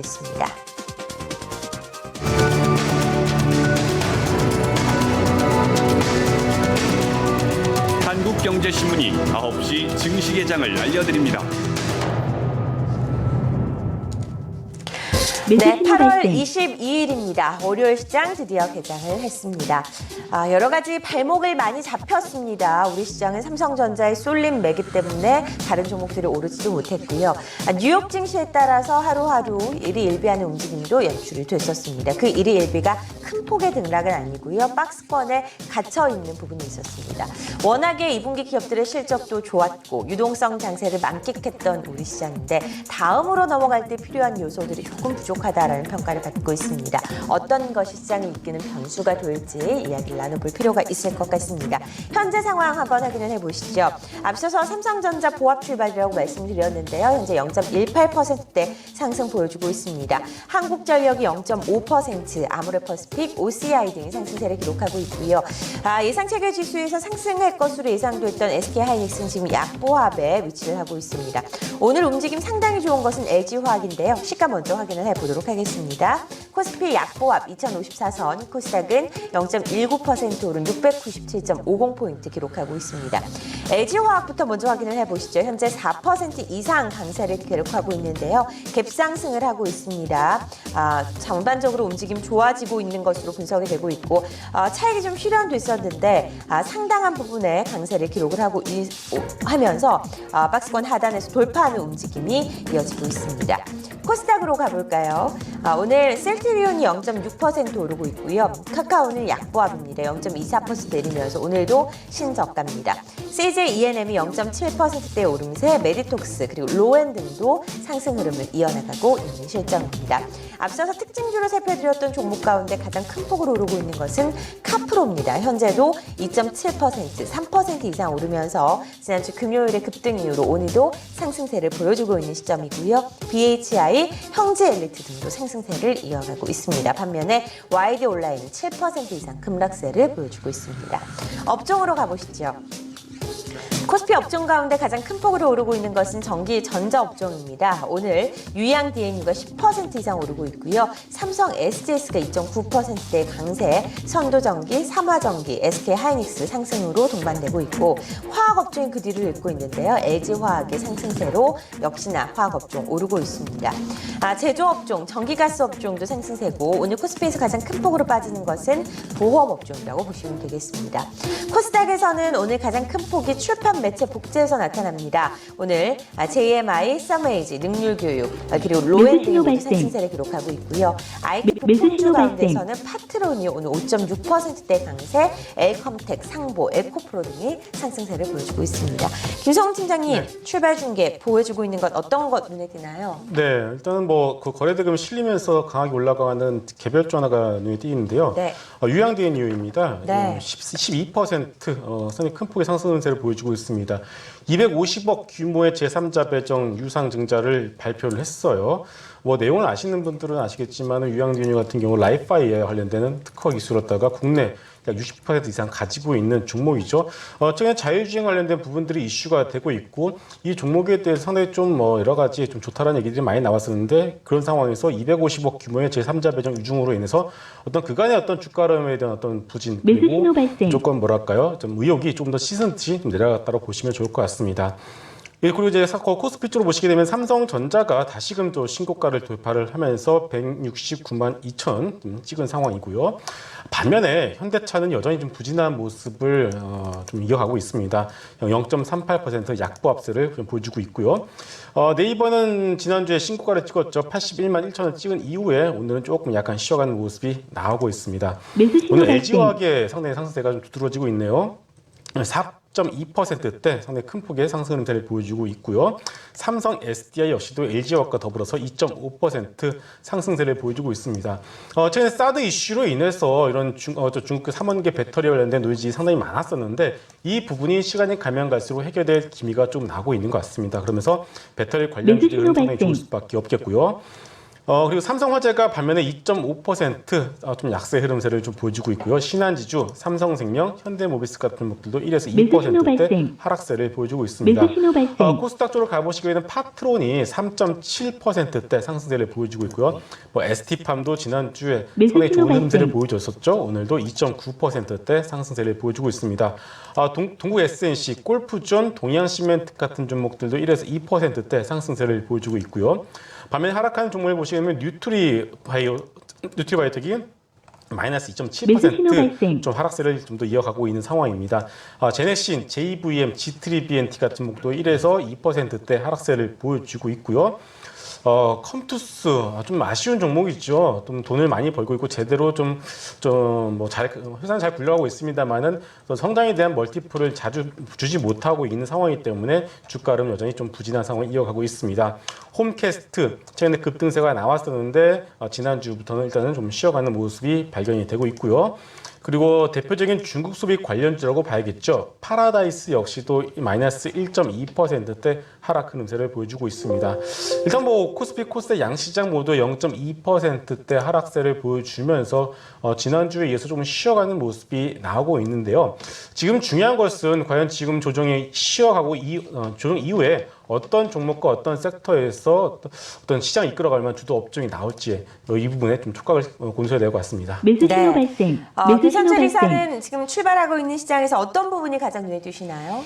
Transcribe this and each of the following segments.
있습니다. 한국경제신문이 9시 증시 개장을 알려드립니다. 네, 8월 22일입니다. 월요일 시장 드디어 개장을 했습니다. 여러 가지 발목을 많이 잡혔습니다. 우리 시장은 삼성전자의 쏠림 매기 때문에 다른 종목들이 오르지도 못했고요. 뉴욕 증시에 따라서 하루하루 일희일비하는 움직임도 연출이 됐었습니다. 그 일희일비가 큰 폭의 등락은 아니고요. 박스권에 갇혀 있는 부분이 있었습니다. 워낙에 2분기 기업들의 실적도 좋았고 유동성 장세를 만끽했던 우리 시장인데 다음으로 넘어갈 때 필요한 요소들이 조금 부족하다라는 평가를 받고 있습니다. 어떤 것이 시장을 이끄는 변수가 될지 이야기를 나눠볼 필요가 있을 것 같습니다. 현재 상황 한번 확인을 해보시죠. 앞서서 삼성전자 보합 출발이라고 말씀드렸는데요. 현재 0.18%대 상승 보여주고 있습니다. 한국전력이 0.5%, 아모레퍼시픽, OCI 등이 상승세를 기록하고 있고요. 예상체결 지수에서 상승할 것으로 예상됐던 SK하이닉스는 지금 약보합에 위치를 하고 있습니다. 오늘 움직임 상당히 좋은 것은 LG화학인데요. 시가 먼저 확인을 해보도록 하겠습니다. 코스피 약보합 2054선, 코스닥은 0.19% 오른 697.50포인트 기록하고 있습니다. LG화학부터 먼저 확인을 해보시죠. 현재 4% 이상 강세를 기록하고 있는데요. 갭상승을 하고 있습니다. 전반적으로 움직임 좋아지고 있는 것으로 분석이 되고 있고 차익이 좀 실현됐었는데 상당한 부분에 강세를 기록을 하면서 박스권 하단에서 돌파하는 움직임이 이어지고 있습니다. 코스닥으로 가볼까요? 오늘 셀트리온이 0.6% 오르고 있고요. 카카오는 약보합입니다. 0.24% 내리면서 오늘도 신저가입니다. CJ ENM이 0.7%대 오름세, 메디톡스 그리고 로엔 등도 상승 흐름을 이어나가고 있는 실정입니다. 앞서서 특징주로 살펴드렸던 종목 가운데 가장 큰 폭으로 오르고 있는 것은 카프로입니다. 현재도 2.7%, 3% 이상 오르면서 지난주 금요일의 급등 이후로 오늘도 상승세를 보여주고 있는 시점이고요. BHI, 형제엘리트 등도 상승세를 이어가고 있습니다. 반면에 YD 온라인은 7% 이상 급락세를 보여주고 있습니다. 업종으로 가보시죠. 코스피 업종 가운데 가장 큰 폭으로 오르고 있는 것은 전기 전자 업종입니다. 오늘 유양 DNU가 10% 이상 오르고 있고요. 삼성 SGS가 2.9%대 강세, 선도전기, 삼화전기, SK하이닉스 상승으로 동반되고 있고 화학 업종이 그 뒤를 잇고 있는데요. LG화학의 상승세로 역시나 화학 업종 오르고 있습니다. 제조 업종, 전기가스 업종도 상승세고 오늘 코스피에서 가장 큰 폭으로 빠지는 것은 보험 업종이라고 보시면 되겠습니다. 코스닥에서는 오늘 가장 큰 폭이 출판 매체 복제에서 나타납니다. 오늘 JMI, 서메이지, 능률교육, 그리고 로엔 등이 상승세를 기록하고 있고요. 아이키프 품주 가운데서는 파트론이 오늘 5.6%대 강세, 엘컴텍, 상보, 에코프로 등이 상승세를 보여주고 있습니다. 김성훈 팀장님, 출발 중계 보여주고 있는 것 어떤 것 눈에 띄나요? 네, 일단은 그 거래대금 실리면서 강하게 올라가는 개별 전화가 눈에 띄는데요. 네. 유양 DNU입니다. 네. 12% 상당히 큰 폭의 상승세를 보여주고 있습니다. 250억 규모의 제3자 배정 유상증자를 발표를 했어요. 내용을 아시는 분들은 아시겠지만 유양 DNU 같은 경우 라이파이에 관련되는 특허 기술로다가 국내 약 60% 이상 가지고 있는 종목이죠. 최근에 자율주행 관련된 부분들이 이슈가 되고 있고 이 종목에 대해서 상당히 좀 여러 가지 좀 좋다라는 얘기들이 많이 나왔었는데 그런 상황에서 250억 규모의 제3자 배정 유증으로 인해서 그간의 어떤 주가름에 대한 어떤 부진 그리고 조금 좀 의욕이 조금 더 시즌 듯이 좀 내려갔다고 보시면 좋을 것 같습니다. 그리고 이제 코스피 쪽으로 보시게 되면 삼성전자가 다시금 또 신고가를 돌파를 하면서 169만 2천 찍은 상황이고요. 반면에 현대차는 여전히 좀 부진한 모습을 좀 이어가고 있습니다. 0.38% 약보합세를 보여주고 있고요. 네이버는 지난주에 신고가를 찍었죠. 81만 1천을 찍은 이후에 오늘은 조금 약간 쉬어가는 모습이 나오고 있습니다. 오늘 LG화학의 상당히 상승세가 좀 두드러지고 있네요. 4.2%대 상당히 큰 폭의 상승 흐름세를 보여주고 있고요. 삼성 SDI 역시도 LG화학과 더불어서 2.5% 상승세를 보여주고 있습니다. 최근에 사드 이슈로 인해서 이런 중국의 3원계 배터리와 관련된 노이즈 상당히 많았었는데 이 부분이 시간이 가면 갈수록 해결될 기미가 좀 나고 있는 것 같습니다. 그러면서 배터리 관련 주들은 상당히 좋을 수밖에 없겠고요. 그리고 삼성화재가 반면에 2.5% 좀 약세 흐름세를 좀 보여주고 있고요. 신한지주, 삼성생명, 현대모비스 같은 목들도 1에서 2%대 하락세를 보여주고 있습니다. 코스닥 쪽으로 가보시게 되면 파트론이 3.7%대 상승세를 보여주고 있고요. ST팜도 지난주에 상당히 좋은 흐름세를 보여줬었죠. 오늘도 2.9%대 상승세를 보여주고 있습니다. 동국 SNC, 골프존, 동양시멘트 같은 종목들도 1에서 2%대 상승세를 보여주고 있고요. 반면 하락하는 종목을 보시면 뉴트리바이오텍이 마이너스 2.7% 좀 하락세를 좀 더 이어가고 있는 상황입니다. 제네신, JVM, G3BNT 같은 목도 1에서 2%대 하락세를 보여주고 있고요. 컴투스 좀 아쉬운 종목이죠. 좀 돈을 많이 벌고 있고 제대로 회사는 잘 굴러가고 있습니다만은 성장에 대한 멀티플을 자주 주지 못하고 있는 상황이기 때문에 주가는 여전히 좀 부진한 상황을 이어가고 있습니다. 홈캐스트 최근에 급등세가 나왔었는데 지난주부터는 일단은 좀 쉬어가는 모습이 발견이 되고 있고요. 그리고 대표적인 중국 소비 관련주라고 봐야겠죠. 파라다이스 역시도 마이너스 1.2%대 하락 흐름세를 보여주고 있습니다. 일단 코스피, 코스닥 양시장 모두 0.2%대 하락세를 보여주면서 지난주에 이어서 조금 쉬어가는 모습이 나오고 있는데요. 지금 중요한 것은 과연 지금 조정이 쉬어가고 조정 이후에 어떤 종목과 어떤 섹터에서 어떤 시장 이끌어갈 만한 주도 업종이 나올지 이 부분에 좀 촉각을 곤두서야 될 것 같습니다. 매수 신호 발생. 김선철 이사는 지금 출발하고 있는 시장에서 어떤 부분이 가장 눈에 띄시나요?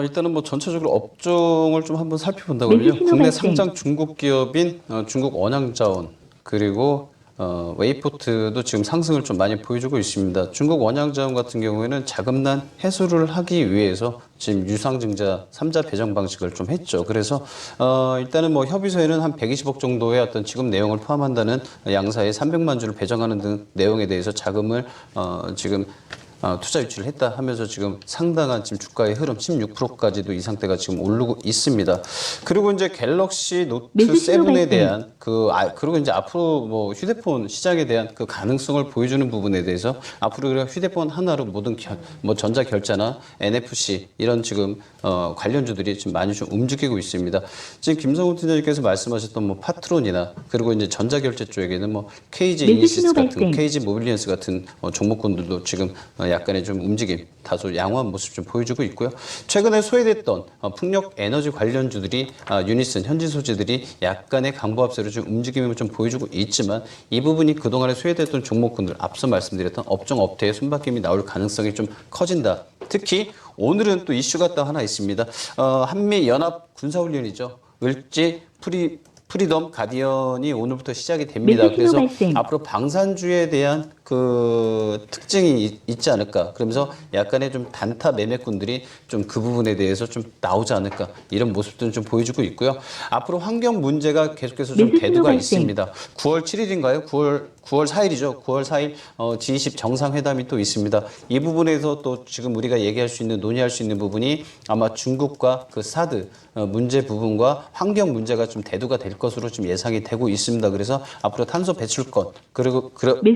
일단은 전체적으로 업종을 좀 한번 살펴본다면요. 국내 상장 중국 기업인 중국 원양자원 그리고 웨이포트도 지금 상승을 좀 많이 보여주고 있습니다. 중국 원양자원 같은 경우에는 자금난 해소를 하기 위해서 지금 유상증자 3자 배정 방식을 좀 했죠. 그래서 일단은 협의서에는 한 120억 정도의 어떤 지급 내용을 포함한다는 양사에 300만 주를 배정하는 등 내용에 대해서 자금을 지금 투자 유치를 했다 하면서 지금 상당한 지금 주가의 흐름 16%까지도 이 상태가 지금 오르고 있습니다. 그리고 이제 갤럭시 노트 7에 대한 그리고 이제 앞으로 휴대폰 시장에 대한 그 가능성을 보여주는 부분에 대해서 앞으로 휴대폰 하나로 모든 전자 결제나 NFC 이런 지금 관련주들이 지금 많이 좀 움직이고 있습니다. 지금 김성훈 팀장님께서 말씀하셨던 파트론이나 그리고 이제 전자 결제 쪽에는 KG 이니시스 같은 KG 모빌리언스 같은 종목군들도 지금 약간의 좀 움직임, 다소 양호한 모습 좀 보여주고 있고요. 최근에 소외됐던 풍력 에너지 관련주들이 유니슨, 현진 소재들이 약간의 강보합세로 좀 움직임을 좀 보여주고 있지만 이 부분이 그동안에 소외됐던 종목군들, 앞서 말씀드렸던 업종 업태의 손바뀜이 나올 가능성이 좀 커진다. 특히 오늘은 또 이슈가 또 하나 있습니다. 한미 연합 군사훈련이죠. 을지 프리덤 가디언이 오늘부터 시작이 됩니다. 그래서 앞으로 방산주에 대한 그 특징이 있지 않을까. 그러면서 약간의 좀 단타 매매꾼들이 좀 그 부분에 대해서 좀 나오지 않을까. 이런 모습들은 좀 보여주고 있고요. 앞으로 환경 문제가 계속해서 좀 대두가 있습니다. 9월 7일인가요? 9월 4일이죠. 9월 4일 G20 정상회담이 또 있습니다. 이 부분에서 또 지금 우리가 얘기할 수 있는 논의할 수 있는 부분이 아마 중국과 그 사드 문제 부분과 환경 문제가 좀 대두가 될 것으로 좀 예상이 되고 있습니다. 그래서 앞으로 탄소 배출권 그리고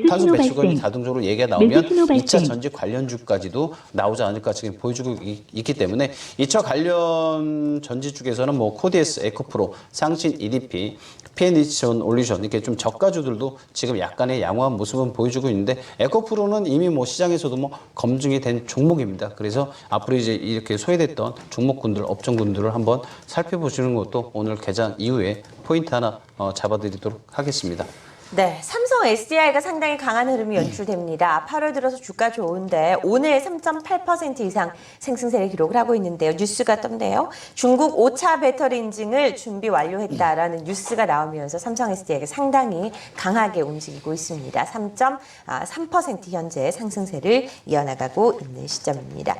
탄소 배출권이 자동적으로 얘기가 나오면 2차 전지 관련주까지도 나오지 않을까 지금 보여주고 있기 때문에 2차 관련 전지 쪽에서는 코디에스, 에코프로, 상신, EDP, PND전 올리션 이렇게 좀 저가주들도 지금 약간의 양호한 모습은 보여주고 있는데 에코프로는 이미 시장에서도 검증이 된 종목입니다. 그래서 앞으로 이제 이렇게 소외됐던 종목군들, 업종군들을 한번 살펴보시는 것도 오늘 개장 이후에 포인트 하나 잡아드리도록 하겠습니다. 네, 삼성 SDI가 상당히 강한 흐름이 연출됩니다. 8월 들어서 주가 좋은데 오늘 3.8% 이상 상승세를 기록을 하고 있는데요. 뉴스가 떴네요. 중국 5차 배터리 인증을 준비 완료했다라는 뉴스가 나오면서 삼성 SDI가 상당히 강하게 움직이고 있습니다. 3.3% 현재 상승세를 이어나가고 있는 시점입니다.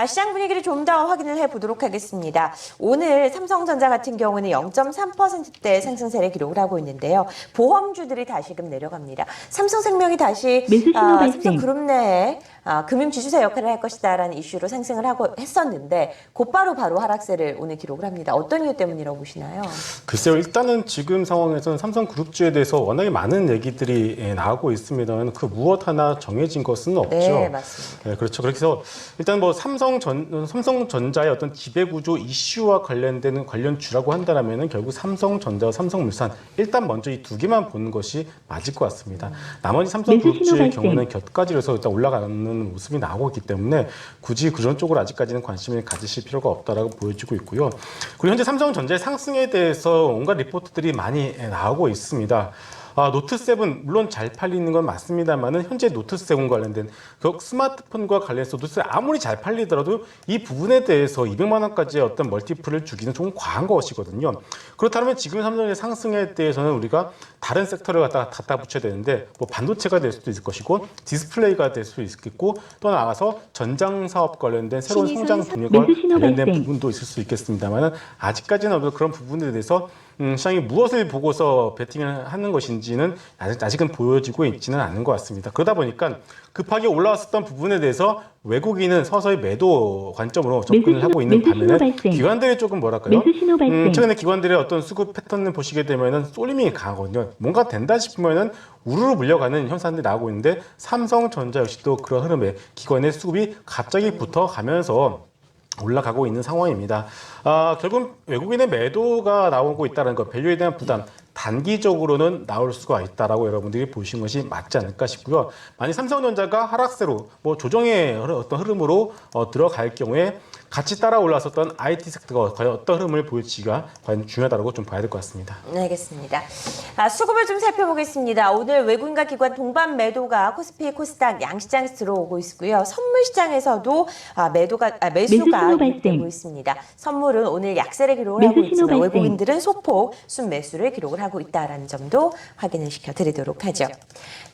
시장 분위기를 좀 더 확인을 해보도록 하겠습니다. 오늘 삼성전자 같은 경우는 0.3%대 상승세를 기록을 하고 있는데요. 보험주들이 다시금 내려갑니다. 삼성생명이 다시 매수 신호 발생. 삼성그룹 내에 금융지주사 역할을 할 것이다라는 이슈로 상승을 하고 했었는데 곧바로 바로 하락세를 오늘 기록을 합니다. 어떤 이유 때문이라고 보시나요? 글쎄요, 일단은 지금 상황에서는 삼성그룹주에 대해서 워낙에 많은 얘기들이 나오고 있습니다만 그 무엇 하나 정해진 것은 없죠. 네, 맞습니다. 네, 그렇죠. 그래서 일단 뭐 삼성전자의 어떤 지배구조 이슈와 관련되는 관련주라고 한다면은 결국 삼성전자와 삼성물산 일단 먼저 이 두 개만 보는 것이 맞을 것 같습니다. 나머지 삼성그룹주의 경우는 곁가지로서 일단 올라가는 모습이 나오고 있기 때문에 굳이 그런 쪽으로 아직까지는 관심을 가지실 필요가 없다라고 보여지고 있고요. 그리고 현재 삼성전자의 상승에 대해서 온갖 리포트들이 많이 나오고 있습니다. 노트7 물론 잘 팔리는 건 맞습니다만은 현재 노트7 관련된 그 스마트폰과 관련해서 노트7 아무리 잘 팔리더라도 이 부분에 대해서 200만 원까지의 어떤 멀티플을 주기는 좀 과한 것이거든요. 그렇다면 지금 삼성의 상승에 대해서는 우리가 다른 섹터를 갖다 붙여야 되는데 뭐 반도체가 될 수도 있을 것이고 디스플레이가 될 수도 있겠고 또 나가서 전장 사업 관련된 새로운 성장 분야와 관련된 부분도 있을 수 있겠습니다만은 아직까지는 그런 부분에 대해서 시장이 무엇을 보고서 베팅을 하는 것인지는 아직은 보여지고 있지는 않은 것 같습니다. 그러다 보니까 급하게 올라왔었던 부분에 대해서 외국인은 서서히 매도 관점으로 접근을 하고 있는 반면에 기관들이 조금 뭐랄까요? 최근에 기관들의 어떤 수급 패턴을 보시게 되면은 쏠림이 강하거든요. 뭔가 된다 싶으면은 우르르 물려가는 현상들이 나오고 있는데 삼성전자 역시도 그런 흐름에 기관의 수급이 갑자기 붙어가면서 올라가고 있는 상황입니다. 결국 외국인의 매도가 나오고 있다는 것, 밸류에 대한 부담, 단기적으로는 나올 수가 있다라고 여러분들이 보시는 것이 맞지 않을까 싶고요. 만약 삼성전자가 하락세로 뭐 조정의 어떤 흐름으로 들어갈 경우에 같이 따라 올라섰던 IT 섹터가 과연 어떤 흐름을 보일지가 과연 중요하다고 좀 봐야 될 것 같습니다. 네, 알겠습니다. 수급을 좀 살펴보겠습니다. 오늘 외국인과 기관 동반 매도가 코스피, 코스닥 양시장에서 들어오고 있고요. 선물 시장에서도 매수가 유입되고 있습니다. 선물은 오늘 약세를 기록을 하고 있지만 외국인들은 소폭 순매수를 기록을 하고 있다는 점도 확인을 시켜드리도록 하죠.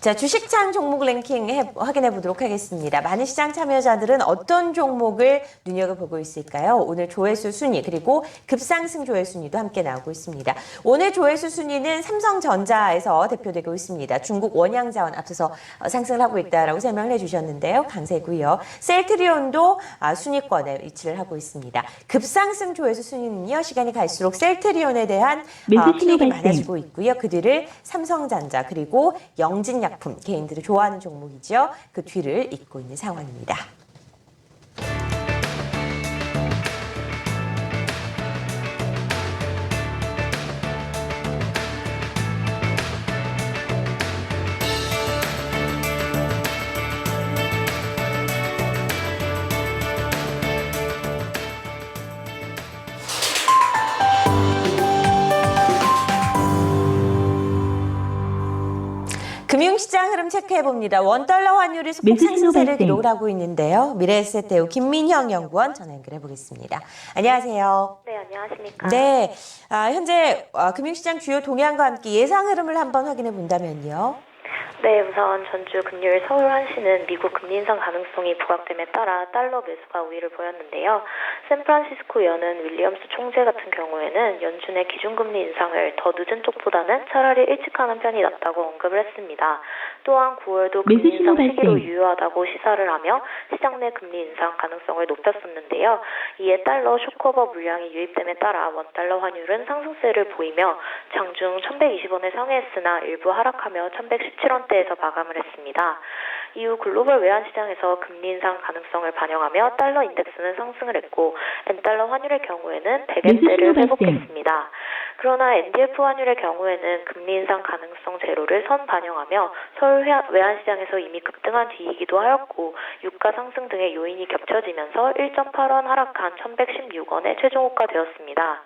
자, 주식창 종목 랭킹 확인해 보도록 하겠습니다. 많은 시장 참여자들은 어떤 종목을 눈여겨보고 있을까요? 오늘 조회수 순위 그리고 급상승 조회수 순위도 함께 나오고 있습니다. 오늘 조회수 순위는 삼성전자에서 대표되고 있습니다. 중국 원양자원 앞서서 상승을 하고 있다라고 설명을 해주셨는데요. 강세고요. 셀트리온도 순위권에 위치를 하고 있습니다. 급상승 조회수 순위는요. 시간이 갈수록 셀트리온에 대한 클릭이 많아지고 있고요. 그 뒤를 삼성전자 그리고 영진약품 개인들이 좋아하는 종목이죠. 그 뒤를 잇고 있는 상황입니다. 금융시장 흐름 체크해봅니다. 원달러 환율이 소폭 상승세를 기록을 하고 있는데요. 미래에셋대우 김민형 연구원 전화 연결해보겠습니다. 안녕하세요. 네, 안녕하십니까. 네, 현재 금융시장 주요 동향과 함께 예상 흐름을 한번 확인해 본다면요. 네, 우선 전주 금요일 서울 한시는 미국 금리 인상 가능성이 부각됨에 따라 달러 매수가 우위를 보였는데요. 샌프란시스코 연은 윌리엄스 총재 같은 경우에는 연준의 기준금리 인상을 더 늦은 쪽보다는 차라리 일찍 하는 편이 낫다고 언급을 했습니다. 또한 9월도 금리 인상 시기로 유효하다고 시사를 하며 시장 내 금리 인상 가능성을 높였었는데요. 이에 달러 쇼커버 물량이 유입됨에 따라 원달러 환율은 상승세를 보이며 장중 1120원을 상회했으나 일부 하락하며 1117원대에서 마감을 했습니다. 이후 글로벌 외환시장에서 금리 인상 가능성을 반영하며 달러 인덱스는 상승을 했고 엔달러 환율의 경우에는 100엔대를 회복했습니다. 그러나 NDF 환율의 경우에는 금리 인상 가능성 제로를 선 반영하며 서울 외환시장에서 이미 급등한 뒤이기도 하였고 유가 상승 등의 요인이 겹쳐지면서 1.8원 하락한 1116원에 최종 호가되었습니다.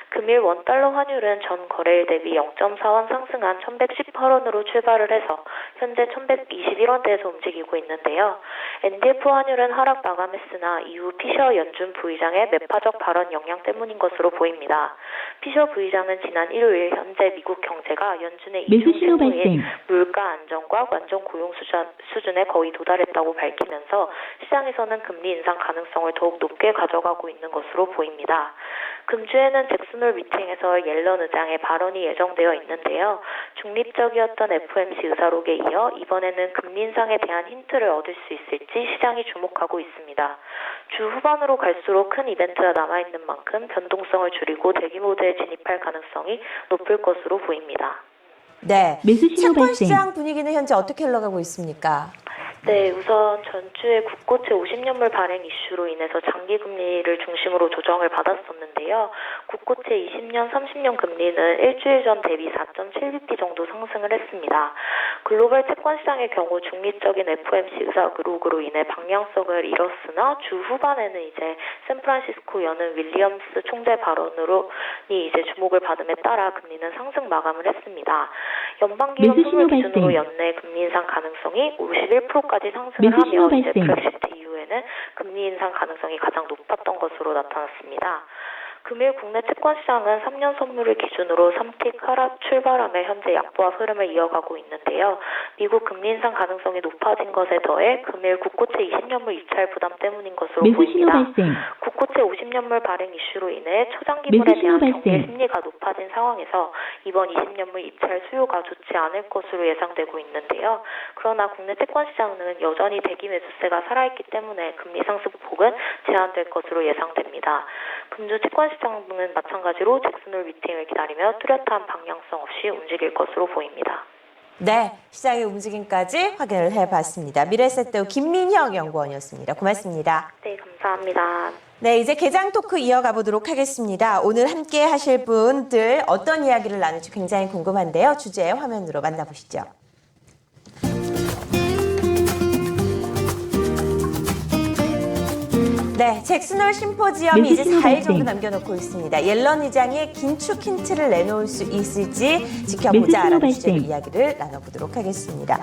금일 원달러 환율은 전 거래일 대비 0.4원 상승한 1118원으로 출발을 해서 현재 1121원대에서 움직이고 있는데요. NDF 환율은 하락 마감했으나 이후 피셔 연준 부의장의 매파적 발언 영향 때문인 것으로 보입니다. 피셔 부의장은 지난 일요일 현재 미국 경제가 연준의 이중 실무인 물가 안정과 완전 고용 수준에 거의 도달했다고 밝히면서 시장에서는 금리 인상 가능성을 더욱 높게 가져가고 있는 것으로 보입니다. 금주에는 잭슨 잭슨홀 미팅에서 옐런 의장의 발언이 예정되어 있는데요. 중립적이었던 FOMC 의사록에 이어 이번에는 금리 인상에 대한 힌트를 얻을 수 있을지 시장이 주목하고 있습니다. 주 후반으로 갈수록 큰 이벤트가 남아있는 만큼 변동성을 줄이고 대기 모드에 진입할 가능성이 높을 것으로 보입니다. 네. 매수 신호 채권 발생. 시장 분위기는 현재 어떻게 흘러가고 있습니까? 네, 우선 전주에 국고채 50년물 발행 이슈로 인해서 장기 금리를 중심으로 조정을 받았었는데요. 국고채 20년, 30년 금리는 일주일 전 대비 4.7bp 정도 상승을 했습니다. 글로벌 채권 시장의 경우 중립적인 FOMC 의사록으로 인해 방향성을 잃었으나 주 후반에는 이제 샌프란시스코 여는 윌리엄스 총재 발언으로 이제 주목을 받음에 따라 금리는 상승 마감을 했습니다. 연방기금 매수 신호 선물 기준으로 발생. 연내 금리 인상 가능성이 51%까지 상승을 매수 신호 하며 이제 발생. 브렉시트 이후에는 금리 인상 가능성이 가장 높았던 것으로 나타났습니다. 금일 국내 채권 시장은 3년 선물을 기준으로 3틱 하락 출발함에 현재 약보합 흐름을 이어가고 있는데요. 미국 금리 인상 가능성이 높아진 것에 더해 금일 국고채 20년물 입찰 부담 때문인 것으로 매수 신호 보입니다. 발생. 국고채 50년물 발행 이슈로 인해 초장기물에 매수 신호 대한 경계 발생. 심리가 높아진 상황에서 이번 20년물 입찰 수요가 좋지 않을 것으로 예상되고 있는데요. 그러나 국내 채권 시장은 여전히 대기 매수세가 살아있기 때문에 금리 상승폭은 제한될 것으로 예상됩니다. 금주 채권 시장은 마찬가지로 잭슨홀 미팅을 기다리며 뚜렷한 방향성 없이 움직일 것으로 보입니다. 네, 시장의 움직임까지 확인을 해봤습니다. 미래에셋대우 김민형 연구원이었습니다. 고맙습니다. 네, 감사합니다. 네, 이제 개장 토크 이어가 보도록 하겠습니다. 오늘 함께 하실 분들 어떤 이야기를 나눌지 굉장히 궁금한데요. 주제 화면으로 만나보시죠. 네, 잭슨홀 심포지엄이 이제 4일 정도 남겨놓고 있습니다. 옐런 의장이 긴축 힌트를 내놓을 수 있을지 지켜보자라는 주제로 이야기를 나눠보도록 하겠습니다.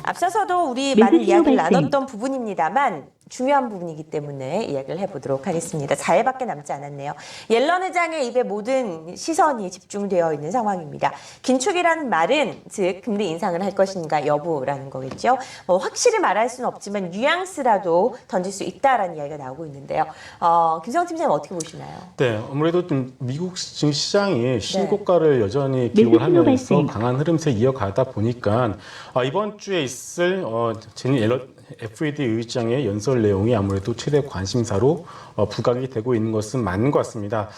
앞서서도 우리 많은 이야기를 나눴던 부분입니다만 중요한 부분이기 때문에 이야기를 해보도록 하겠습니다. 4일밖에 남지 않았네요. 옐런 의장의 입에 모든 시선이 집중되어 있는 상황입니다. 긴축이라는 말은 즉 금리 인상을 할 것인가 여부라는 거겠죠. 확실히 말할 수는 없지만 뉘앙스라도 던질 수 있다라는 이야기가 나오고 있는데요. 김성훈 팀장님 어떻게 보시나요? 네, 아무래도 좀 미국 증시 시장이 신고가를 여전히 기록을 하면서 강한 흐름세 이어가다 보니까 이번 주에 있을 제니 옐런 FED 의장의 연설 내용이 아무래도 최대 관심사로 부각이 되고 있는 것은 맞는 것 같습니다.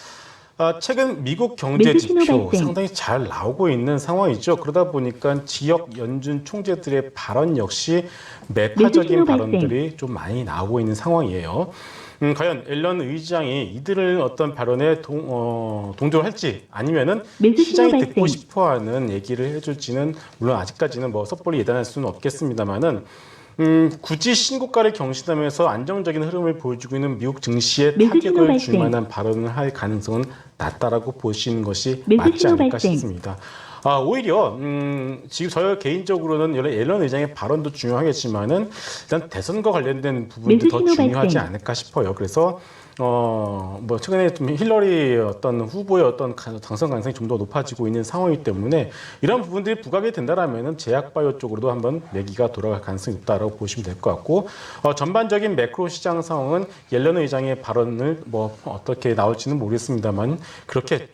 최근 미국 경제 지표 상당히 잘 나오고 있는 상황이죠. 그러다 보니까 지역 연준 총재들의 발언 역시 매파적인 발언들이 좀 많이 나오고 있는 상황이에요. 과연 앨런 의장이 이들을 어떤 발언에 동조를 할지 아니면은 시장이 듣고 싶어하는 얘기를 해줄지는 물론 아직까지는 섣불리 예단할 수는 없겠습니다만은 굳이 신고가를 경신하면서 안정적인 흐름을 보여주고 있는 미국 증시에 타격을 줄 만한 발언을 할 가능성은 낮다라고 보시는 것이 맞지 않을까 싶습니다. 오히려 지금 저 개인적으로는 앨런 의장의 발언도 중요하겠지만은 일단 대선과 관련된 부분도 더 중요하지 않을까 싶어요. 그래서 최근에 좀 힐러리 어떤 후보의 어떤 당선 가능성이 좀 더 높아지고 있는 상황이기 때문에 이런 부분들이 부각이 된다라면은 제약바이오 쪽으로도 한번 매기가 돌아갈 가능성이 있다라고 보시면 될 것 같고 전반적인 매크로 시장 상황은 옐런 의장의 발언을 어떻게 나올지는 모르겠습니다만 그렇게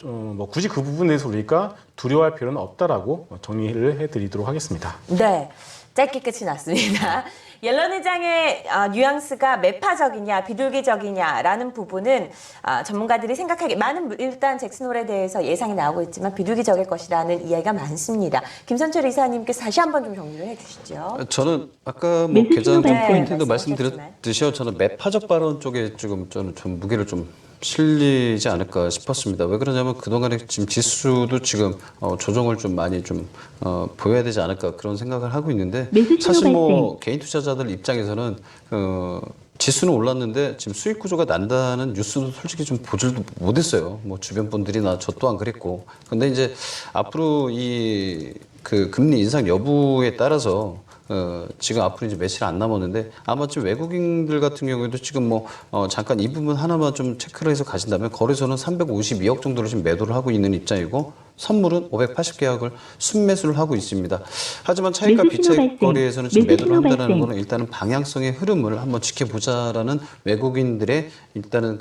굳이 그 부분에 대해서 우리가 두려워할 필요는 없다라고 정리를 해드리도록 하겠습니다. 네, 짧게 끝이 났습니다. 옐런 의장의 뉘앙스가 매파적이냐 비둘기적이냐라는 부분은 전문가들이 생각하기 일단 잭슨홀에 대해서 예상이 나오고 있지만 비둘기적일 것이라는 이야기가 많습니다. 김선철 이사님께서 다시 한번 좀 정리를 해주시죠. 저는 아까 개장 포인트도 말씀드렸듯이요. 저는 매파적 발언 쪽에 지금 저는 좀 무게를 좀 실리지 않을까 싶었습니다. 왜 그러냐면 그동안에 지금 지수도 지금 조정을 좀 많이 좀 보여야 되지 않을까 그런 생각을 하고 있는데 사실 개인 투자자들 입장에서는 지수는 올랐는데 지금 수익 구조가 난다는 뉴스도 솔직히 좀 보질도 못했어요. 주변 분들이나 저 또한 그랬고. 근데 이제 앞으로 그 금리 인상 여부에 따라서 지금 앞으로 이제 며칠 안 남았는데 아마 좀 외국인들 같은 경우에도 지금 잠깐 이 부분 하나만 좀 체크를 해서 가신다면 거래소는 352억 정도로 지금 매도를 하고 있는 입장이고 선물은 580계약을 순매수를 하고 있습니다. 하지만 차익과 비차익 거래에서는 지금 매도를 한다는 것은 일단은 방향성의 흐름을 한번 지켜보자라는 외국인들의 일단은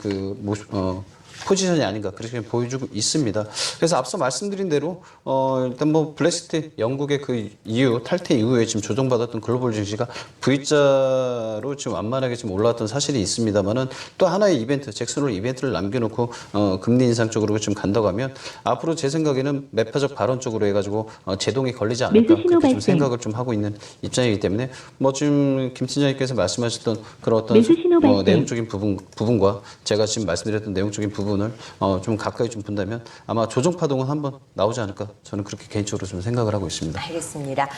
포지션이 아닌가 그렇게 보여주고 있습니다. 그래서 앞서 말씀드린 대로 일단 뭐 블랙시트 영국의 그 이후 탈퇴 이후에 지금 조정받았던 글로벌 증시가 V자로 지금 완만하게 지금 올라왔던 사실이 있습니다만은 또 하나의 이벤트 잭슨홀 이벤트를 남겨놓고 금리 인상 쪽으로 지금 간다고 하면 앞으로 제 생각에는 매파적 발언 쪽으로 해가지고 제동이 걸리지 않을까 그렇게 좀 생각을 좀 하고 있는 입장이기 때문에 뭐 지금 김 팀장님께서 말씀하셨던 그런 어떤 내용적인 부분과 제가 지금 말씀드렸던 내용적인 부분을 좀 가까이 좀 본다면 아마 조정 파동은 한번 나오지 않을까 저는 그렇게 개인적으로 좀 생각을 하고 있습니다. 알겠습니다.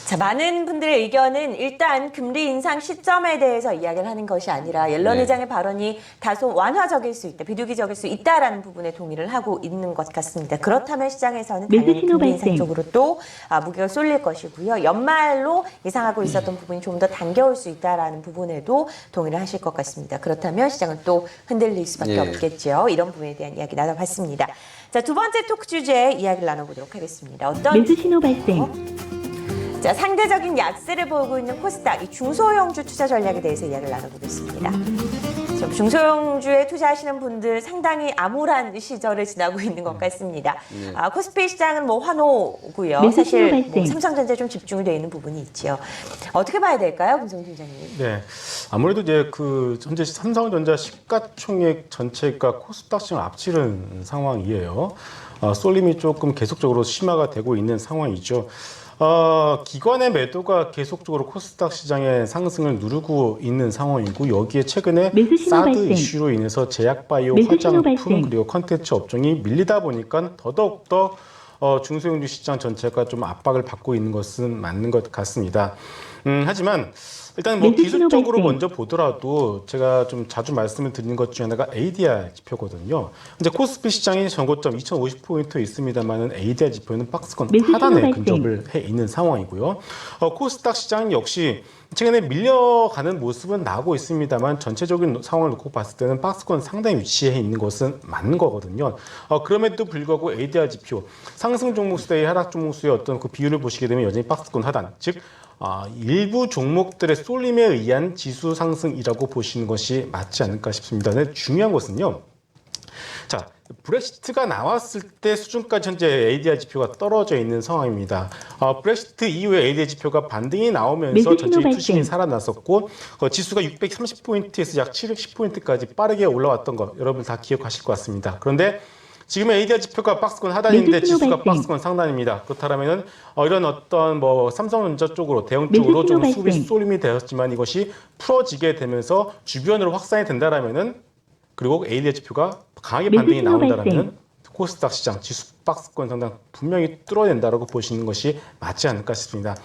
자, 많은 분들의 의견은 일단 금리 인상 시점에 대해서 이야기를 하는 것이 아니라 옐런 네. 의장의 발언이 다소 완화적일 수 있다, 비둘기적일 수 있다라는 부분에 동의를 하고 있는 것 같습니다. 그렇다면 시장에서는 당연히 금리 인상 쪽으로 또 무게가 쏠릴 것이고요. 연말로 예상하고 있었던 부분이 좀 더 당겨올 수 있다라는 부분에도 동의를 하실 것 같습니다. 그렇다면 시장은 또 흔들릴 수밖에 네. 없겠죠. 이런 부분에 대한 이야기 나눠봤습니다. 자, 두 번째 토크 주제 이야기를 나눠보도록 하겠습니다. 어떤 매수 신호 발생. 자, 상대적인 약세를 보이고 있는 코스닥, 이 중소형주 투자 전략에 대해서 이야기를 나눠보겠습니다. 좀 중소형주에 투자하시는 분들 상당히 암울한 시절을 지나고 있는 것 같습니다. 코스피 시장은 뭐 환호고요. 사실 뭐 삼성전자에 좀 집중이 되어 있는 부분이 있죠. 어떻게 봐야 될까요, 김성 팀장님? 네, 아무래도 이제 그 현재 삼성전자 시가총액 전체가 코스닥 시장을 앞지른 상황이에요. 쏠림이 조금 계속적으로 심화가 되고 있는 상황이죠. 기관의 매도가 계속적으로 코스닥 시장의 상승을 누르고 있는 상황이고 여기에 최근에 사드 이슈로 인해서 제약바이오, 화장품 그리고 컨텐츠 업종이 밀리다 보니까 더더욱더 중소형주 시장 전체가 좀 압박을 받고 있는 것은 맞는 것 같습니다. 하지만 일단 뭐 기술적으로 먼저 보더라도 제가 좀 자주 말씀을 드리는 것 중에 하나가 ADR 지표거든요. 이제 코스피 시장이 전고점 2,050포인트 있습니다만은 ADR 지표는 박스권 하단에 근접을 해 있는 상황이고요. 코스닥 시장 역시 최근에 밀려가는 모습은 나오고 있습니다만 전체적인 상황을 놓고 봤을 때는 박스권 상당히 위치해 있는 것은 맞는 거거든요. 그럼에도 불구하고 ADR 지표 상승 종목 수의 하락 종목 수의 어떤 그 비율을 보시게 되면 여전히 박스권 하단, 즉 일부 종목들의 쏠림에 의한 지수 상승이라고 보시는 것이 맞지 않을까 싶습니다. 근데 중요한 것은요. 자, 브렉시트가 나왔을 때 수준까지 현재 ADR 지표가 떨어져 있는 상황입니다. 브렉시트 이후에 ADR 지표가 반등이 나오면서 전체 투심이 살아났었고 지수가 630포인트에서 약 710포인트까지 빠르게 올라왔던 거 여러분 다 기억하실 것 같습니다. 그런데 지금의 ADR 지표가 박스권 하단인데 지수가 박스권 상단입니다. 그렇다면 이런 어떤 뭐 삼성전자 쪽으로 대형 쪽으로 좀 수비 쏠림이 되었지만 이것이 풀어지게 되면서 주변으로 확산이 된다라면은 그리고 ADR 지표가 강하게 반등이 나온다라면 코스닥 시장 지수 박스권 상단 분명히 뚫어낸다라고 보시는 것이 맞지 않을까 싶습니다.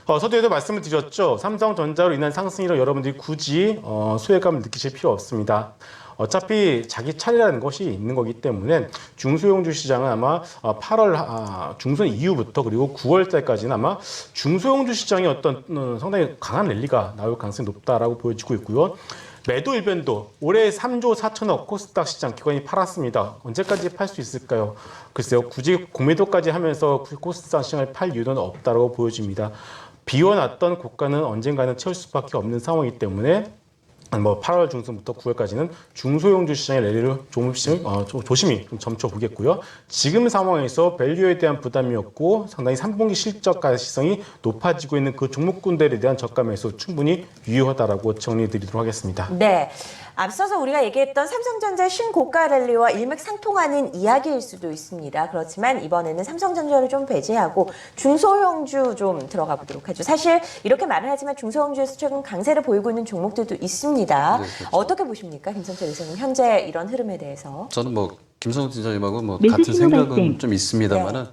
서두에도 말씀을 드렸죠. 삼성전자로 인한 상승이라 여러분들이 굳이 소외감을 느끼실 필요 없습니다. 어차피 자기 차례라는 것이 있는 거기 때문에 중소형주 시장은 아마 8월 중순 이후부터 그리고 9월달까지는 아마 중소형주 시장이 어떤 상당히 강한 랠리가 나올 가능성이 높다라고 보여지고 있고요. 매도 일변도 올해 3조 4천억 코스닥 시장 기관이 팔았습니다. 언제까지 팔 수 있을까요? 글쎄요. 굳이 공매도까지 하면서 코스닥 시장을 팔 이유는 없다고 보여집니다. 비워놨던 고가는 언젠가는 채울 수밖에 없는 상황이기 때문에 뭐 8월 중순부터 9월까지는 중소형주 시장의 랠리를 조심히 좀 점쳐보겠고요. 지금 상황에서 밸류에 대한 부담이었고 상당히 3분기 실적 가시성이 높아지고 있는 그 종목군들에 대한 저가 매수 충분히 유효하다라고 정리해드리도록 하겠습니다. 네. 앞서서 우리가 얘기했던 삼성전자의 신고가 랠리와 일맥상통하는 이야기일 수도 있습니다. 그렇지만 이번에는 삼성전자를 좀 배제하고 중소형주 좀 들어가 보도록 하죠. 사실 이렇게 말을 하지만 중소형주에서 최근 강세를 보이고 있는 종목들도 있습니다. 네, 그렇죠. 어떻게 보십니까? 김성철 의원님 현재 이런 흐름에 대해서. 저는 뭐 김성훈 팀장님하고 뭐 같은 생각은 좀 있습니다만은 네.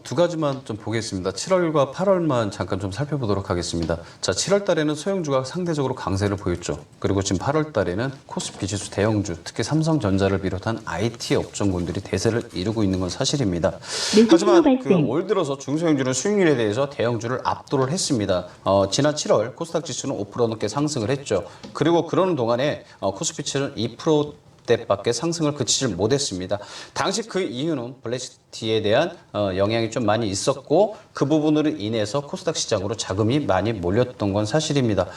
두 가지만 좀 보겠습니다. 7월과 8월만 잠깐 좀 살펴보도록 하겠습니다. 자, 7월 달에는 소형주가 상대적으로 강세를 보였죠. 그리고 지금 8월 달에는 코스피 지수 대형주, 특히 삼성전자를 비롯한 IT 업종군들이 대세를 이루고 있는 건 사실입니다. 하지만 올 들어서 중소형주는 수익률에 대해서 대형주를 압도를 했습니다. 지난 7월 코스닥 지수는 5% 넘게 상승을 했죠. 그리고 그러는 동안에 코스피 지수는 2% 대밖에 상승을 그치질 못했습니다. 당시 그 이유는 블랙시티에 대한 영향이 좀 많이 있었고 그 부분으로 인해서 코스닥 시장으로 자금이 많이 몰렸던 건 사실입니다.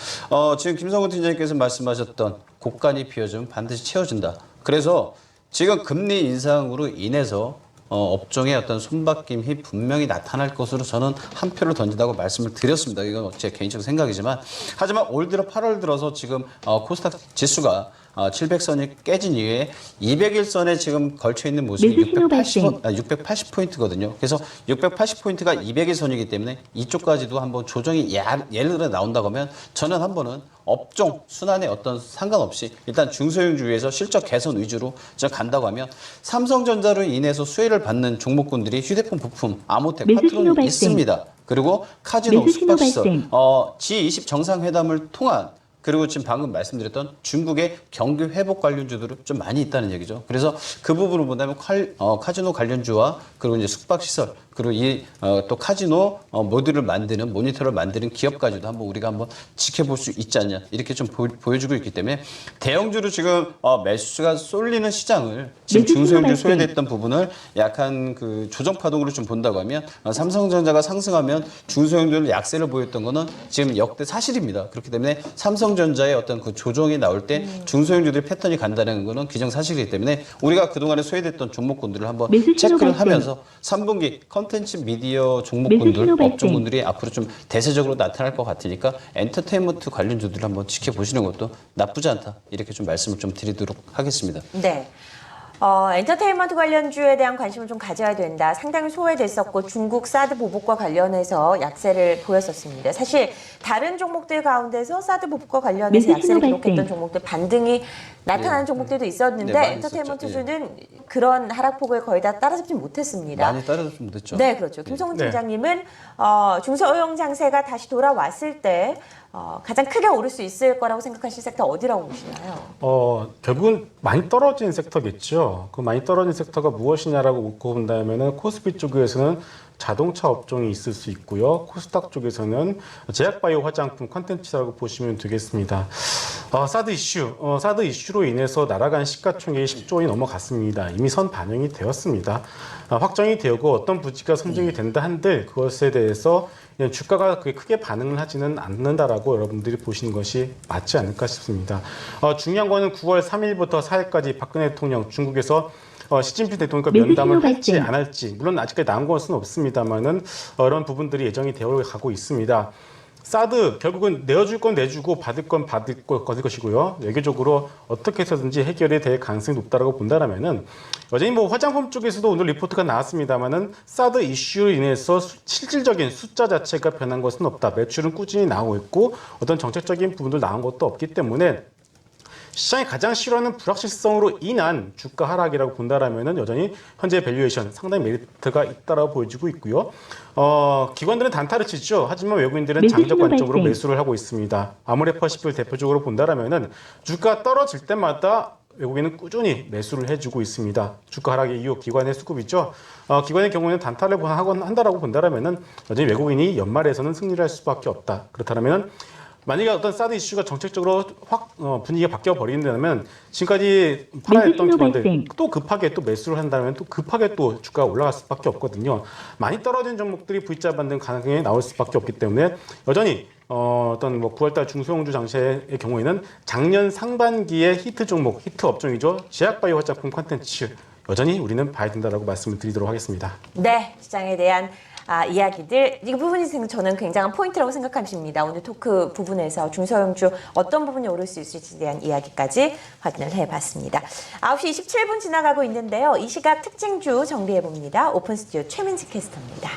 지금 김성훈 팀장님께서 말씀하셨던 곡간이 비어주면 반드시 채워진다. 그래서 지금 금리 인상으로 인해서 업종의 어떤 손바뀜이 분명히 나타날 것으로 저는 한 표를 던진다고 말씀을 드렸습니다. 이건 제 개인적 생각이지만 하지만 올 들어 8월 들어서 지금 코스닥 지수가 700선이 깨진 이후에 200일선에 지금 걸쳐 있는 모습이 680포인트거든요. 그래서 680포인트가 200일선이기 때문에 이쪽까지도 한번 조정이 예를 들어 나온다고 하면 저는 한번은 업종 순환에 어떤 상관없이 일단 중소형주에서 실적 개선 위주로 간다고 하면 삼성전자로 인해서 수혜를 받는 종목군들이 휴대폰 부품, 아모텍, 파트론 있습니다. 그리고 카지노, 숙박시설, G20 정상회담을 통한 그리고 지금 방금 말씀드렸던 중국의 경기 회복 관련주들은 좀 많이 있다는 얘기죠. 그래서 그 부분을 본다면 카지노 관련주와 그리고 이제 숙박시설 그리고 또 카지노 모듈을 만드는 모니터를 만드는 기업까지도 우리가 한번 지켜볼 수 있지 않냐 이렇게 좀 보여주고 있기 때문에 대형주로 지금 매수가 쏠리는 시장을 지금 중소형주 소외됐던 부분을 약간 그 조정 파동으로 좀 본다고 하면 삼성전자가 상승하면 중소형주는 약세를 보였던 거는 지금 역대 사실입니다. 그렇기 때문에 삼성전자의 어떤 그 조정이 나올 때 중소형주들의 패턴이 간다는 거는 기정사실이기 때문에 우리가 그동안에 소외됐던 종목군들을 한번 체크를 하면서 3분기 컨텐츠 미디어 종목군들, 업종군들이 앞으로 좀 대세적으로 나타날 것 같으니까 엔터테인먼트 관련주들을 한번 지켜보시는 것도 나쁘지 않다. 이렇게 좀 말씀을 좀 드리도록 하겠습니다. 네. 엔터테인먼트 관련주에 대한 관심을 좀 가져야 된다. 상당히 소외됐었고 중국 사드 보복과 관련해서 약세를 보였었습니다. 사실 다른 종목들 가운데서 사드 보복과 관련해서 약세를 기록했던 종목들 반등이 나타나는 종목들도 있었는데 엔터테인먼트주는 그런 하락폭을 거의 다 따라잡지 못했습니다. 많이 따라잡지 못했죠. 네, 그렇죠. 김성훈 팀장님은 중소형 장세가 다시 돌아왔을 때 가장 크게 오를 수 있을 거라고 생각하실 섹터 어디라고 보시나요? 결국은 많이 떨어진 섹터겠죠. 그 많이 떨어진 섹터가 무엇이냐라고 묻고 본다면은 코스피 쪽에서는 자동차 업종이 있을 수 있고요. 코스닥 쪽에서는 제약바이오 화장품 콘텐츠라고 보시면 되겠습니다. 사드 이슈로 인해서 날아간 시가총액이 10조 원이 넘어갔습니다. 이미 선 반영이 되었습니다. 확정이 되고 어떤 부지가 선정이 된다 한들 그것에 대해서 주가가 그게 크게 반응을 하지는 않는다라고 여러분들이 보시는 것이 맞지 않을까 싶습니다. 중요한 거는 9월 3일부터 4일까지 박근혜 대통령 중국에서 시진핑 대통령과 면담을 할지 안 할지 물론 아직까지 나온 것은 없습니다만은 이런 부분들이 예정이 되어 가고 있습니다. 사드 결국은 내어줄 건 내주고 받을 건 받을 것이고요. 외교적으로 어떻게 해서든지 해결이 될 가능성이 높다라고 본다라면은 여전히 화장품 쪽에서도 오늘 리포트가 나왔습니다만은 사드 이슈로 인해서 실질적인 숫자 자체가 변한 것은 없다. 매출은 꾸준히 나오고 있고 어떤 정책적인 부분도 나온 것도 없기 때문에 시장이 가장 싫어하는 불확실성으로 인한 주가 하락이라고 본다라면은 여전히 현재 밸류에이션 상당히 메리트가 있다라고 보여지고 있고요. 기관들은 단타를 치죠. 하지만 외국인들은 장기적 관점으로 매수를 하고 있습니다. 아모레퍼시픽을 대표적으로 본다라면은 주가 떨어질 때마다 외국인은 꾸준히 매수를 해주고 있습니다. 주가 하락의 이유 기관의 수급이죠. 기관의 경우에는 단타를 한다라고 본다라면은 여전히 외국인이 연말에서는 승리를 할 수밖에 없다. 그렇다면은 만약에 어떤 사드 이슈가 정책적으로 분위기가 바뀌어 버린다면 지금까지 팔아냈던 기관들 또 급하게 또 매수를 한다면 또 급하게 또 주가가 올라갈 수밖에 없거든요. 많이 떨어진 종목들이 V자 반등 가능성이 나올 수밖에 없기 때문에 여전히 어떤 9월달 중소형주 장세의 경우에는 작년 상반기의 히트 종목, 히트 업종이죠. 제약바이오 화장품 콘텐츠 여전히 우리는 봐야 된다라고 말씀을 드리도록 하겠습니다. 네, 시장에 대한 이야기들 이 부분이 저는 굉장한 포인트라고 생각합니다. 오늘 토크 부분에서 중소형주 어떤 부분이 오를 수 있을지에 대한 이야기까지 확인을 해봤습니다. 9시 27분 지나가고 있는데요. 이 시각 특징주 정리해봅니다. 오픈스튜디오 최민지 캐스터입니다.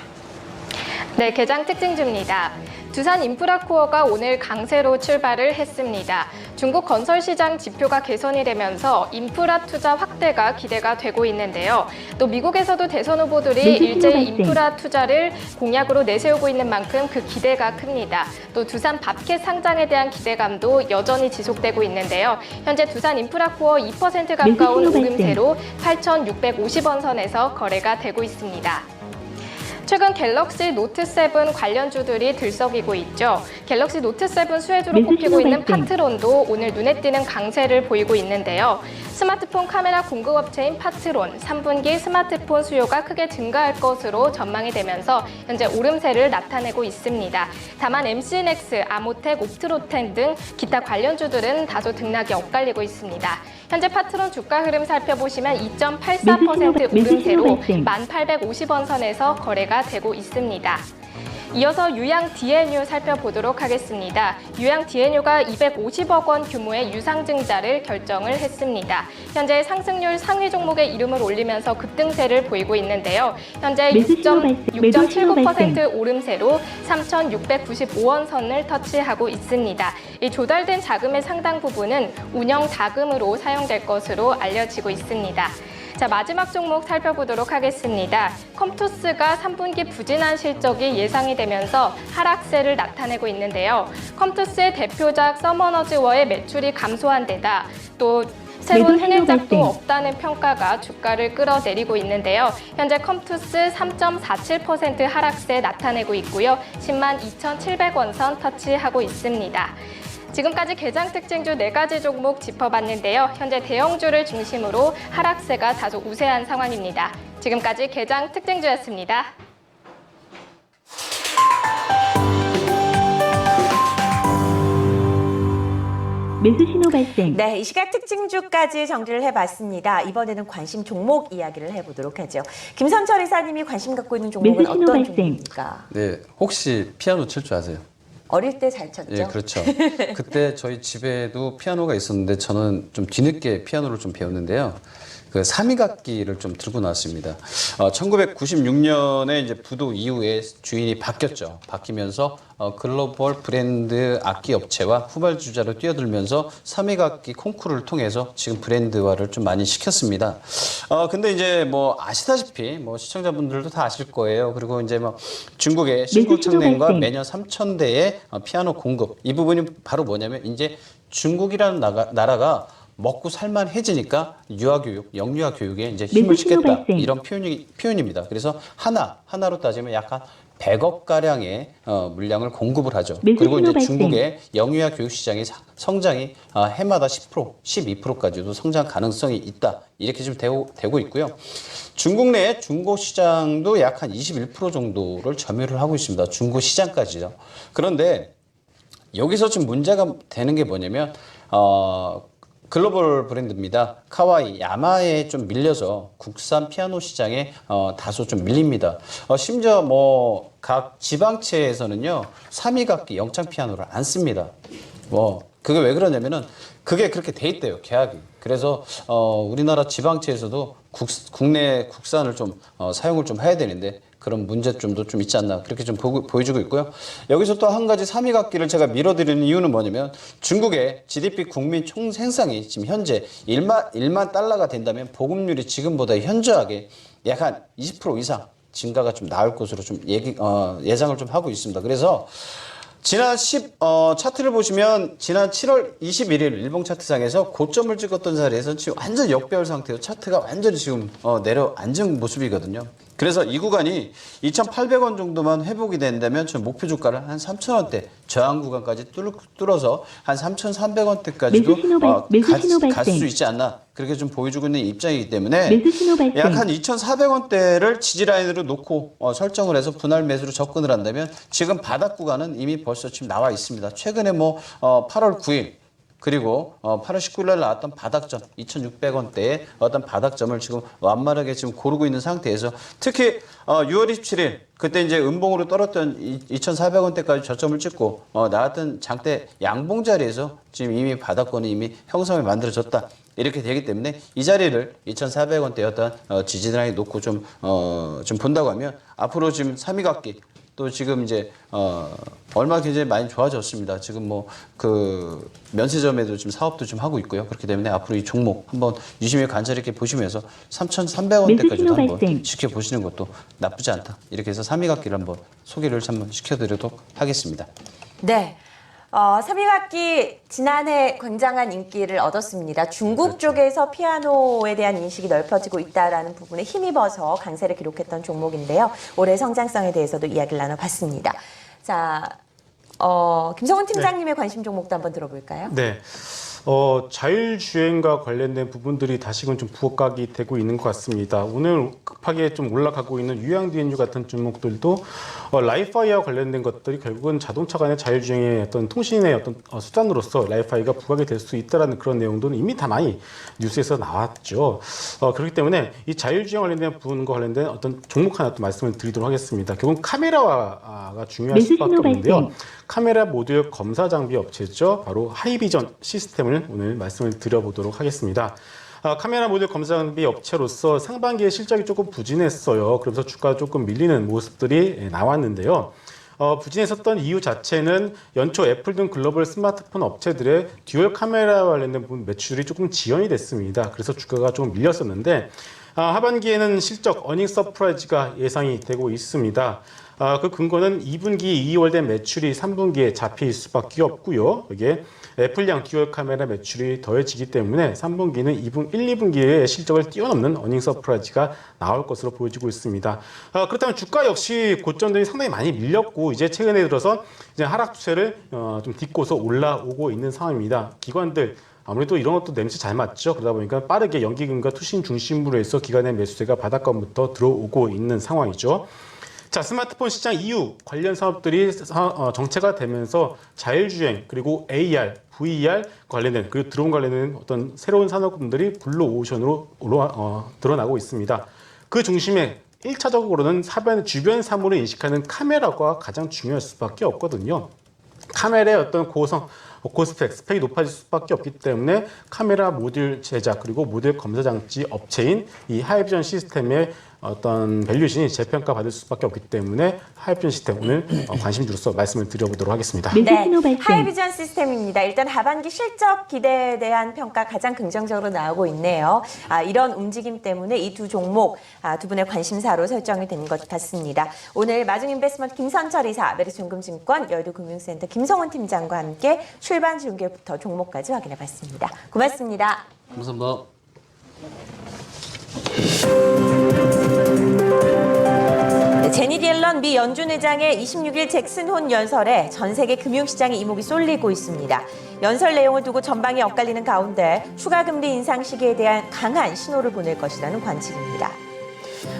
네, 개장 특징주입니다. 두산 인프라코어가 오늘 강세로 출발을 했습니다. 중국 건설시장 지표가 개선이 되면서 인프라 투자 확대가 기대가 되고 있는데요. 또 미국에서도 대선 후보들이 일제히 인프라 투자를 공약으로 내세우고 있는 만큼 그 기대가 큽니다. 또 두산 밥켓 상장에 대한 기대감도 여전히 지속되고 있는데요. 현재 두산 인프라코어 2% 가까운 오금세로 8,650원 선에서 거래가 되고 있습니다. 최근 갤럭시 노트7 관련주들이 들썩이고 있죠. 갤럭시 노트 7 수혜주로 매수 꼽히고 신호 있는 발생. 파트론도 오늘 눈에 띄는 강세를 보이고 있는데요. 스마트폰 카메라 공급업체인 파트론, 3분기 스마트폰 수요가 크게 증가할 것으로 전망이 되면서 현재 오름세를 나타내고 있습니다. 다만 MC넥스, 아모텍, 옵트로텐 등 기타 관련주들은 다소 등락이 엇갈리고 있습니다. 현재 파트론 주가 흐름 살펴보시면 2.84% 매수 신호 오름세로 발생. 1,850원 선에서 거래가 되고 있습니다. 이어서 유양 DNU 살펴보도록 하겠습니다. 유양 DNU가 250억 원 규모의 유상증자를 결정을 했습니다. 현재 상승률 상위 종목에 이름을 올리면서 급등세를 보이고 있는데요. 현재 매수 신호 발생. 매수 신호 6.79% 오름세로 3,695원 선을 터치하고 있습니다. 이 조달된 자금의 상당 부분은 운영 자금으로 사용될 것으로 알려지고 있습니다. 자, 마지막 종목 살펴보도록 하겠습니다. 컴투스가 3분기 부진한 실적이 예상이 되면서 하락세를 나타내고 있는데요. 컴투스의 대표작 서머너즈워의 매출이 감소한 데다 또 새로운 매도 신호 해낼작도 발생. 없다는 평가가 주가를 끌어내리고 있는데요. 현재 컴투스 3.47% 하락세 나타내고 있고요. 102,700원 선 터치하고 있습니다. 지금까지 개장 특징주 4가지 종목 짚어봤는데요. 현재 대형주를 중심으로 하락세가 다소 우세한 상황입니다. 지금까지 개장 특징주였습니다. 매수 신호 발생. 네, 이 시각 특징주까지 정리를 해봤습니다. 이번에는 관심 종목 이야기를 해보도록 하죠. 김선철 이사님이 관심 갖고 있는 종목은 매수 신호 어떤 발생. 종목입니까? 네, 혹시 피아노 칠 줄 아세요? 어릴 때 잘 쳤죠? 예, 그렇죠. 그때 저희 집에도 피아노가 있었는데 저는 좀 뒤늦게 피아노를 좀 배웠는데요. 그 3위각기를 좀 들고 나왔습니다. 1996년에 이제 부도 이후에 주인이 바뀌었죠. 바뀌면서 글로벌 브랜드 악기 업체와 후발주자로 뛰어들면서 3위각기 콩쿠르를 통해서 지금 브랜드화를 좀 많이 시켰습니다. 근데 이제 뭐 아시다시피 뭐 시청자분들도 다 아실 거예요. 그리고 이제 뭐 중국의 신고창냉과 발생. 매년 3,000대의 피아노 공급, 이 부분이 바로 뭐냐면 이제 중국이라는 나라가 먹고 살만해지니까 유아교육, 영유아 교육에 이제 힘을 매수 신호 싣겠다, 발생. 이런 표현입니다. 그래서 하나로 따지면 약간 100억 가량의 물량을 공급을 하죠. 매수 그리고 신호 이제 발생. 중국의 영유아 교육 시장의 성장이 해마다 10%, 12%까지도 성장 가능성이 있다, 이렇게 좀 되고 있고요. 중국 내 중고 시장도 약 한 21% 정도를 점유를 하고 있습니다. 중고 시장까지요. 그런데 여기서 지금 문제가 되는 게 뭐냐면 글로벌 브랜드입니다. 카와이, 야마에 좀 밀려서 국산 피아노 시장에 다소 좀 밀립니다. 심지어 뭐 각 지방체에서는요 3위각기 영창 피아노를 안 씁니다. 그게 왜 그러냐면은 그게 그렇게 돼 있대요, 계약이. 그래서 우리나라 지방체에서도 국내 국산을 좀 사용을 좀 해야 되는데 그런 문제점도 좀 있지 않나, 그렇게 좀 보여주고 있고요. 여기서 또 한 가지 3위각기를 제가 밀어드리는 이유는 뭐냐면 중국의 GDP 국민 총생산이 지금 현재 1만 달러가 된다면 보급률이 지금보다 현저하게 약 한 20% 이상 증가가 좀 나올 것으로 좀 예상을 좀 하고 있습니다. 그래서 지난 차트를 보시면 지난 7월 21일 일본 차트상에서 고점을 찍었던 자리에서 지금 완전 역배열 상태로 차트가 완전히 지금 내려앉은 모습이거든요. 그래서 이 구간이 2,800원 정도만 회복이 된다면 저 목표 주가를 한 3,000원대 저항 구간까지 뚫어서 한 3,300원대까지도 매수 신호 갈 발생. 수 있지 않나, 그렇게 좀 보여주고 있는 입장이기 때문에 매수 신호 발생. 약 한 2,400원대를 지지라인으로 놓고 설정을 해서 분할 매수로 접근을 한다면 지금 바닥 구간은 이미 벌써 지금 나와 있습니다. 최근에 8월 9일 그리고 8월 19일 날 나왔던 바닥점 2,600원대의 어떤 바닥점을 지금 완만하게 지금 고르고 있는 상태에서, 특히 6월 27일 그때 이제 음봉으로 떨었던 2,400원대까지 저점을 찍고 나왔던 장대 양봉 자리에서 지금 이미 바닥권이 이미 형성이 만들어졌다, 이렇게 되기 때문에 이 자리를 2,400원대 어떤 지지라인에 놓고 좀 본다고 하면 앞으로 지금 3위각기 또 지금 이제 얼마 굉장히 많이 좋아졌습니다. 지금 그 면세점에도 지금 사업도 좀 하고 있고요. 그렇기 때문에 앞으로 이 종목 한번 유심히 관찰 있게 보시면서 3,300원대까지도 한번 지켜보시는 것도 나쁘지 않다, 이렇게 해서 3위각기를 한번 소개를 한번 시켜드리도록 하겠습니다. 네. 3위각기 지난해 굉장한 인기를 얻었습니다. 중국 쪽에서 피아노에 대한 인식이 넓혀지고 있다는 부분에 힘입어서 강세를 기록했던 종목인데요. 올해 성장성에 대해서도 이야기를 나눠봤습니다. 자, 김성훈 팀장님의 관심 종목도 한번 들어볼까요? 네. 자율주행과 관련된 부분들이 다시금 좀 부각이 되고 있는 것 같습니다. 오늘 급하게 좀 올라가고 있는 유양DNU 같은 종목들도 라이파이와 관련된 것들이 결국은 자동차 간의 자율주행의 어떤 통신의 어떤 수단으로서 라이파이가 부각이 될 수 있다라는 그런 내용들은 이미 다 많이 뉴스에서 나왔죠. 그렇기 때문에 이 자율주행 관련된 부분과 관련된 어떤 종목 하나 또 말씀을 드리도록 하겠습니다. 결국은 카메라가 중요할 매수 수밖에 신호 없는데요. 발생. 카메라 모듈 검사 장비 업체죠. 바로 하이비전 시스템을 오늘 말씀을 드려보도록 하겠습니다. 카메라 모듈 검사 장비 업체로서 상반기에 실적이 조금 부진했어요. 그러면서 주가가 조금 밀리는 모습들이 나왔는데요. 부진했었던 이유 자체는 연초 애플 등 글로벌 스마트폰 업체들의 듀얼 카메라 관련된 부분 매출이 조금 지연이 됐습니다. 그래서 주가가 조금 밀렸었는데 하반기에는 실적 어닝 서프라이즈가 예상이 되고 있습니다. 그 근거는 2분기 2월된 매출이 3분기에 잡힐 수밖에 없고요. 이게 애플양 듀얼 카메라 매출이 더해지기 때문에 3분기는 1, 2분기의 실적을 뛰어넘는 어닝 서프라이즈가 나올 것으로 보여지고 있습니다. 그렇다면 주가 역시 고점들이 상당히 많이 밀렸고 이제 최근에 들어서 이제 하락 추세를 좀 딛고서 올라오고 있는 상황입니다. 기관들 아무래도 이런 것도 냄새 잘 맞죠. 그러다 보니까 빠르게 연기금과 투신 중심으로 해서 기관의 매수세가 바닥권부터 들어오고 있는 상황이죠. 자, 스마트폰 시장 이후 관련 사업들이 정체가 되면서 자율주행 그리고 AR, VR 관련된 그리고 드론 관련된 어떤 새로운 산업군들이 블루오션으로 드러나고 있습니다. 그 중심에 1차적으로는 주변 사물을 인식하는 카메라가 가장 중요할 수밖에 없거든요. 카메라의 어떤 스펙이 높아질 수밖에 없기 때문에 카메라 모듈 제작 그리고 모듈 검사 장치 업체인 이 하이비전 시스템의 어떤 밸류션이 재평가 받을 수밖에 없기 때문에 하이비전 시스템 오늘 관심 주로서 말씀을 드려보도록 하겠습니다. 매수 신호 발생. 하이비전 시스템입니다. 일단 하반기 실적 기대에 대한 평가 가장 긍정적으로 나오고 있네요. 이런 움직임 때문에 이 두 종목 두 분의 관심사로 설정이 된 것 같습니다. 오늘 마중인베스트먼트 김선철 이사, 메리츠연금증권 여의도금융센터 김성훈 팀장과 함께 출발 준비부터 종목까지 확인해봤습니다. 고맙습니다. 감사합니다. 제니 옐런 미 연준 의장의 26일 잭슨혼 연설에 전 세계 금융시장의 이목이 쏠리고 있습니다. 연설 내용을 두고 전방이 엇갈리는 가운데 추가 금리 인상 시기에 대한 강한 신호를 보낼 것이라는 관측입니다.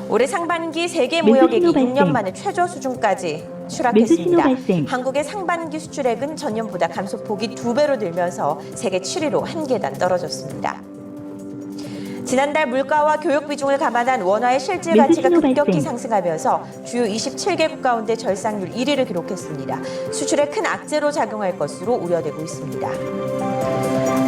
올해 상반기 세계 무역액이 매수 신호 6년 발생. 만에 최저 수준까지 매수 신호 추락했습니다. 발생. 한국의 상반기 수출액은 전년보다 감소폭이 2배로 늘면서 세계 7위로 한 계단 떨어졌습니다. 지난달 물가와 교육 비중을 감안한 원화의 실질 매수 가치가 신호 급격히 발생. 상승하면서 주요 27개국 가운데 절상률 1위를 기록했습니다. 수출에 큰 악재로 작용할 것으로 우려되고 있습니다.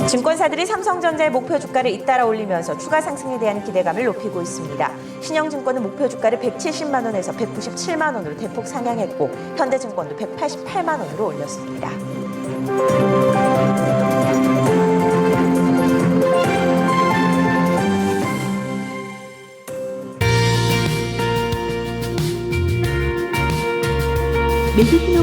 증권사들이 삼성전자의 목표 주가를 잇따라 올리면서 추가 상승에 대한 기대감을 높이고 있습니다. 신영증권은 목표 주가를 170만 원에서 197만 원으로 대폭 상향했고 현대증권도 188만 원으로 올렸습니다. 매수 신호